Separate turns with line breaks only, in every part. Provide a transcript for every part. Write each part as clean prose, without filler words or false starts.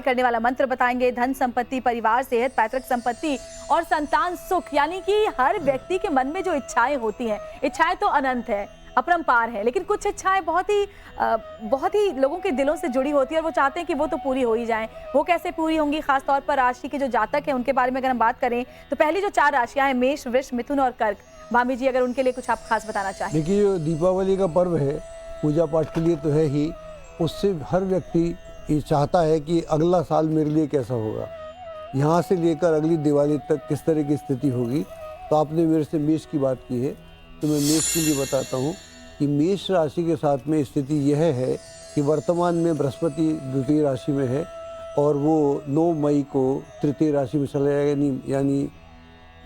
करने वाला मंत्र बताएंगे। धन संपत्ति, परिवार, सेहत, पैतृक संपत्ति और संतान सुख, यानी कि हर व्यक्ति के मन में जो इच्छाएं होती हैं, इच्छाएं तो अनंत है, अपरंपार है, लेकिन कुछ इच्छाएं बहुत ही लोगों के दिलों से जुड़ी होती है और वो चाहते हैं कि वो तो पूरी हो ही जाएं। वो कैसे पूरी होंगी? खासतौर पर राशि के जो जातक हैं उनके बारे में अगर हम बात करें तो पहली जो 4 राशियां हैं, मेष, वृष, मिथुन और कर्क, भाभी जी अगर उनके लिए कुछ आप खास बताना चाहें।
देखिए, जो दीपावली का पर्व है पूजा पाठ के लिए तो है ही, उससे हर व्यक्ति ये चाहता है कि अगला साल मेरे लिए कैसा होगा, यहाँ से लेकर अगली दिवाली तक किस तरह की स्थिति होगी। तो आपने मेरे से मेष की बात की है तो मैं मेष के लिए बताता हूँ कि मेष राशि के साथ में स्थिति यह है कि वर्तमान में बृहस्पति द्वितीय राशि में है और वो 9 मई को तृतीय राशि में चला जाएगा, यानी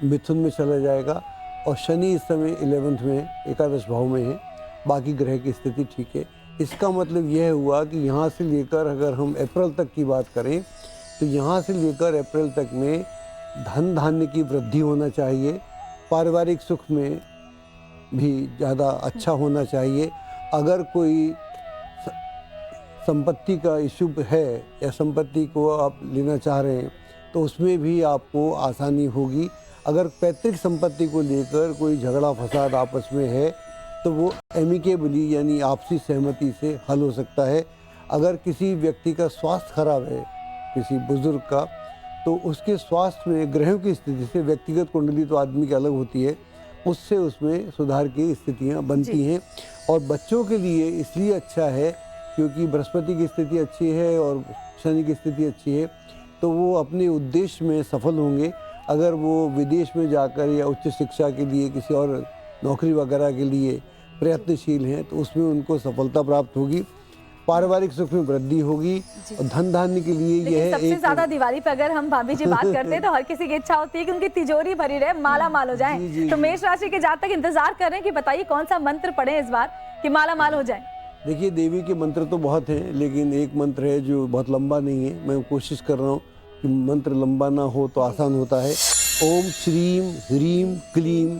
मिथुन में चला जाएगा। और शनि इस समय 11th में, एकादश भाव में है। बाकी ग्रह की स्थिति ठीक है। इसका मतलब यह हुआ कि यहाँ से लेकर अगर हम अप्रैल तक की बात करें तो यहाँ से लेकर अप्रैल तक में धन धान्य की वृद्धि होना चाहिए, पारिवारिक सुख में भी ज़्यादा अच्छा होना चाहिए। अगर कोई संपत्ति का इशू है या संपत्ति को आप लेना चाह रहे हैं तो उसमें भी आपको आसानी होगी। अगर पैतृक संपत्ति को लेकर कोई झगड़ा फसाद आपस में है तो वो एमिकेबली यानी आपसी सहमति से हल हो सकता है। अगर किसी व्यक्ति का स्वास्थ्य खराब है, किसी बुजुर्ग का, तो उसके स्वास्थ्य में ग्रहों की स्थिति से, व्यक्तिगत कुंडली तो आदमी की अलग होती है, उससे उसमें सुधार की स्थितियां बनती हैं। और बच्चों के लिए इसलिए अच्छा है क्योंकि बृहस्पति की स्थिति अच्छी है और शनि की स्थिति अच्छी है, तो वो अपने उद्देश्य में सफल होंगे। अगर वो विदेश में जाकर या उच्च शिक्षा के लिए, किसी और नौकरी वगैरह के लिए प्रयत्नशील हैं तो उसमें उनको सफलता प्राप्त होगी, पारिवारिक सुख में वृद्धि होगी। और धन धान्य के लिए यह है
सबसे ज्यादा दिवाली पे अगर हम भाभी जी बात करते हैं तो हर किसी की इच्छा होती है कि उनकी तिजोरी भरी रहे, माला माल हो जाए। तो मेष राशि के जातक इंतजार कर रहे हैं कि बताइए कौन सा मंत्र पढ़े इस बार कि माला माल हो जाए।
देखिए, देवी के मंत्र तो बहुत हैं, लेकिन एक मंत्र है जो बहुत लंबा नहीं है। मैं कोशिश कर रहा हूँ कि मंत्र लंबा ना हो तो आसान होता है। ओम श्रीम ह्रीम क्लीम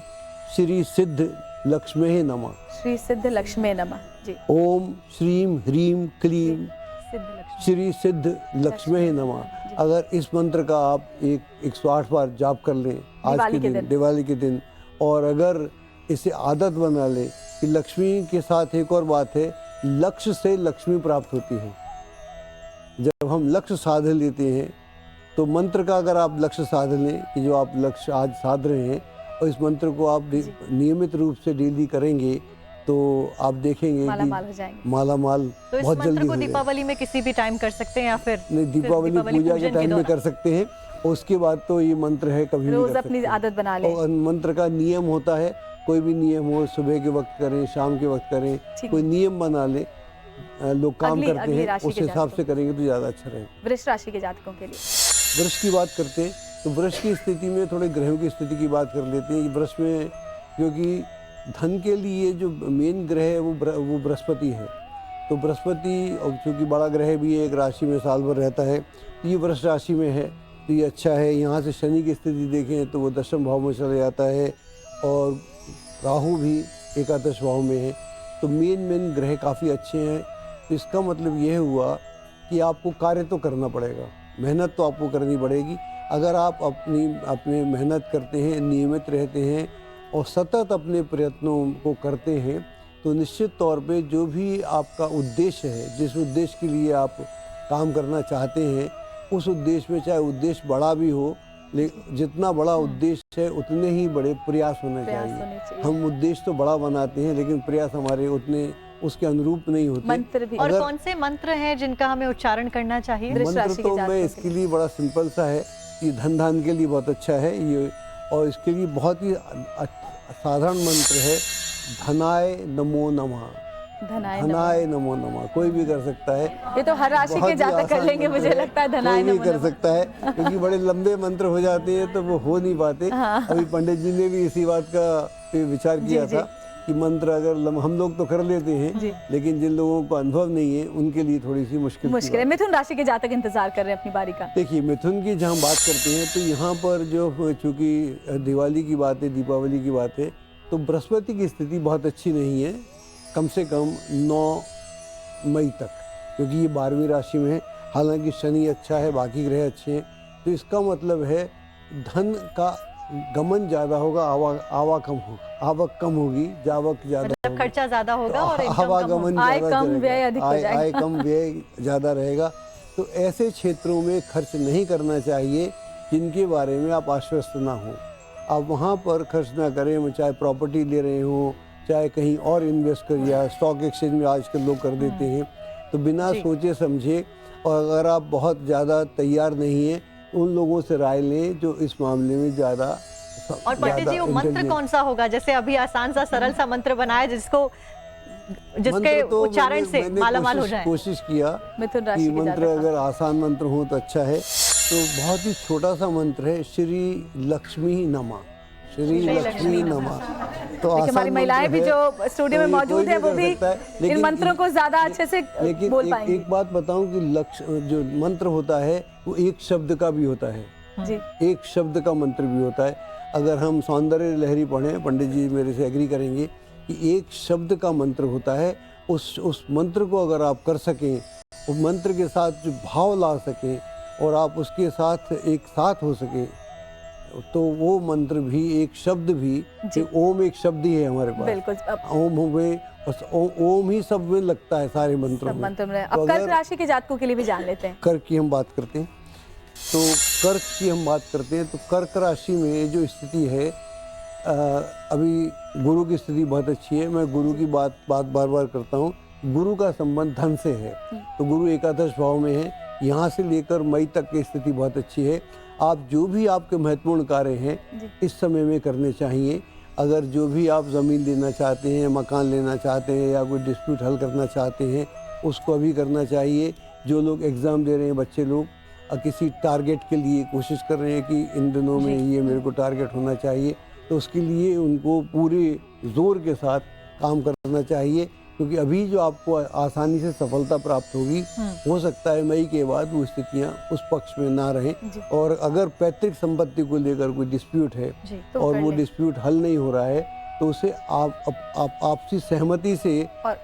श्री सिद्ध लक्ष्मी नमः। श्री सिद्ध लक्ष्मी नमः जी। ओम श्रीम ह्रीम क्लीम श्री सिद्ध लक्ष्मी नमः। अगर इस मंत्र का आप 108 बार जाप कर लें आज के दिन, दिवाली के दिन, और अगर इसे आदत बना लें कि लक्ष्मी के साथ एक और बात है, लक्ष्य से लक्ष्मी प्राप्त होती है। जब हम लक्ष्य साध लेते हैं तो मंत्र का अगर आप लक्ष्य साध लें कि जो आप लक्ष्य आज साध रहे हैं और इस मंत्र को आप नियमित रूप से डेली करेंगे तो आप देखेंगे
माला माल हो जाएंगे।
माला माल
तो इस
बहुत
मंत्र
जल्दी
को
हो
दीपावली में किसी भी टाइम कर सकते हैं या फिर
नहीं, दीपावली पूजा के टाइम में कर सकते हैं। उसके बाद तो ये मंत्र है कभी भी
रोज अपनी आदत बना लें।
और मंत्र का नियम होता है, कोई भी नियम हो, सुबह के वक्त करें, शाम के वक्त करें, कोई नियम बना ले। लोग काम करते हैं उस हिसाब से करेंगे तो ज़्यादा अच्छा रहेगा।
वृष राशि के जातकों के लिए
वृष की बात करते हैं तो वृष की स्थिति में थोड़े ग्रहों की स्थिति की बात कर लेते हैं। वृष में क्योंकि धन के लिए जो मेन ग्रह है वो बृहस्पति है, तो बृहस्पति और चूँकि बड़ा ग्रह भी है, एक राशि में साल भर रहता है, तो ये वृष राशि में है तो ये अच्छा है। यहाँ से शनि की स्थिति देखें तो वो 10वें भाव में चला जाता है और राहु भी एकादश भाव में है, तो मेन ग्रह काफ़ी अच्छे हैं। तो इसका मतलब यह हुआ कि आपको कार्य तो करना पड़ेगा, मेहनत तो आपको करनी पड़ेगी। अगर आप अपनी मेहनत करते हैं, नियमित रहते हैं और सतत अपने प्रयत्नों को करते हैं तो निश्चित तौर पे जो भी आपका उद्देश्य है, जिस उद्देश्य के लिए आप काम करना चाहते हैं, उस उद्देश्य में चाहे उद्देश्य बड़ा भी हो, लेकिन जितना बड़ा उद्देश्य है उतने ही बड़े प्रयास होने चाहिए। हम उद्देश्य तो बड़ा बनाते हैं लेकिन प्रयास हमारे उतने उसके अनुरूप नहीं होते।
मंत्र भी। और कौन से मंत्र हैं जिनका हमें उच्चारण करना चाहिए?
मंत्र तो मैं इसके लिए बड़ा सिंपल सा है, ये धन धान के लिए बहुत अच्छा है ये, और इसके लिए बहुत ही साधारण मंत्र है, धनाय नमो नमः। धनाय नमो नमः कोई भी कर सकता है।
ये तो हर राशि के जातक कर लेंगे मुझे लगता है। धनाय
कोई भी कर सकता है क्योंकि बड़े लंबे मंत्र हो जाते हैं तो वो हो नहीं पाते। अभी पंडित जी ने भी इसी बात का विचार किया था कि मंत्र अगर हम लोग तो कर लेते हैं लेकिन जिन लोगों को अनुभव नहीं है उनके लिए थोड़ी सी मुश्किल है।
मिथुन राशि के जातक इंतजार कर रहे हैं अपनी बारी का।
देखिए, मिथुन की जहाँ बात करते हैं तो यहाँ पर जो चूँकि दिवाली की बात है, दीपावली की बात है, तो बृहस्पति की स्थिति बहुत अच्छी नहीं है, कम से कम 9 मई तक, क्योंकि ये 12वीं राशि में है। हालांकि शनि अच्छा है, बाकी ग्रह अच्छे हैं, तो इसका मतलब है धन का गमन ज़्यादा होगा, आवक कम होगी, जावक ज़्यादा
मतलब
होगी।
खर्चा ज्यादा होगा और इनकम कम
आवागमन
होगा।
आय
ज़्यादा
कम,
रहेगा।
व्यय अधिक हो जाएगा।
आय कम, व्यय ज़्यादा रहेगा। तो ऐसे क्षेत्रों में खर्च नहीं करना चाहिए जिनके बारे में आप आश्वस्त ना हो। आप वहाँ पर खर्च ना करें, चाहे प्रॉपर्टी ले रहे हो, चाहे कहीं और इन्वेस्ट करिए, या स्टॉक एक्सचेंज में आजकल लोग कर देते हैं। तो बिना
जी।
सोचे समझे, और अगर आप बहुत ज़्यादा तैयार नहीं हैं, उन लोगों से राय लें जो इस मामले में ज़्यादा
और पंडित जी, वो मंत्र कौन सा होगा? जैसे अभी आसान सा सरल सा मंत्र बनाया जिसके उच्चारण से मालामाल हो जाए।
कोशिश किया
मिथुन राशि
कि
के
मंत्र
जातक।
अगर आसान मंत्र हो तो अच्छा है। तो बहुत ही छोटा सा मंत्र है, श्री लक्ष्मी नमः, श्री लक्ष्मी नमः। तो
देखिए, हमारी महिलाएं भी जो स्टूडियो में मौजूद है वो भी इन मंत्रों को ज्यादा अच्छे से बोल पाएंगी।
एक बात बताऊं कि लक्ष्य जो मंत्र होता है वो एक शब्द का भी होता है,
जी,
एक शब्द का मंत्र भी होता है। अगर हम सौंदर्य लहरी पढ़ें, पंडित जी मेरे से एग्री करेंगे कि एक शब्द का मंत्र होता है। उस मंत्र को अगर आप कर सकें, उस मंत्र के साथ जो भाव ला सकें और आप उसके साथ एक साथ हो सकें, तो वो मंत्र भी, एक शब्द भी, कि ओम एक शब्द ही है हमारे पास।
बिल्कुल।
ओम में ओम ही सब में लगता है, सारे मंत्रों में।
मंत्र में
तो
अब कर्क
अगर
राशि के जातकों के लिए भी जान लेते हैं।
कर्क की हम बात करते हैं, तो कर्क की हम बात करते हैं तो कर्क राशि में जो स्थिति है, अभी गुरु की स्थिति बहुत अच्छी है। मैं गुरु की बात बार बार करता हूँ। गुरु का संबंध धन से है, तो गुरु एकादश भाव में है। यहाँ से लेकर मई तक की स्थिति बहुत अच्छी है। आप जो भी आपके महत्वपूर्ण कार्य हैं इस समय में करने चाहिए। अगर जो भी आप ज़मीन लेना चाहते हैं, मकान लेना चाहते हैं, या कोई डिस्प्यूट हल करना चाहते हैं, उसको अभी करना चाहिए। जो लोग एग्ज़ाम दे रहे हैं, बच्चे लोग किसी टारगेट के लिए कोशिश कर रहे हैं कि इन दिनों में ये मेरे को टारगेट होना चाहिए, तो उसके लिए उनको पूरे ज़ोर के साथ काम करना चाहिए, क्योंकि अभी जो आपको आसानी से सफलता प्राप्त होगी, हो सकता है मई के बाद वो स्थितियाँ उस पक्ष में ना रहें। और अगर पैतृक संपत्ति को लेकर कोई डिस्प्यूट है और वो डिस्प्यूट हल नहीं हो रहा है, तो उसे आप आपसी सहमति से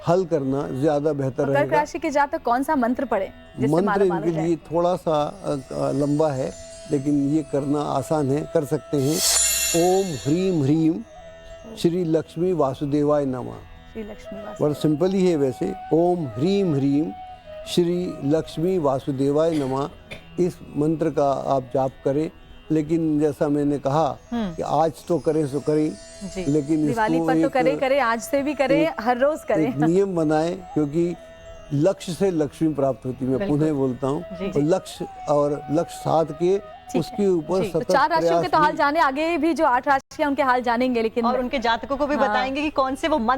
हल करना ज़्यादा बेहतर रहेगा।
कर्क राशि के जातक कौन सा मंत्र पढ़े?
मंत्र इनके लिए थोड़ा सा लंबा है, लेकिन ये करना आसान है, कर सकते हैं। ओम ह्रीम ह्रीम श्री लक्ष्मी वासुदेवाय नमः।
श्री लक्ष्मी
बड़ा सिंपल ही है वैसे। ओम ह्रीम ह्रीम श्री लक्ष्मी वासुदेवाय नमः, इस मंत्र का आप जाप करें। लेकिन जैसा मैंने कहा कि आज तो करें सो करें, लेकिन
दिवाली पर तो करें, आज से भी करें, हर रोज करें।
एक नियम बनाएं, क्योंकि लक्ष्य से लक्ष्मी प्राप्त होती है। मैं पुनः बोलता हूँ, तो लक्ष्य और लक्ष्य साध के उसके ऊपर
तो 4 राशियों के तो हाल जाने, आगे भी जो 8 राशियां उनके हाल जानेंगे, लेकिन
और उनके जातकों को भी बताएंगे कि कौन से वो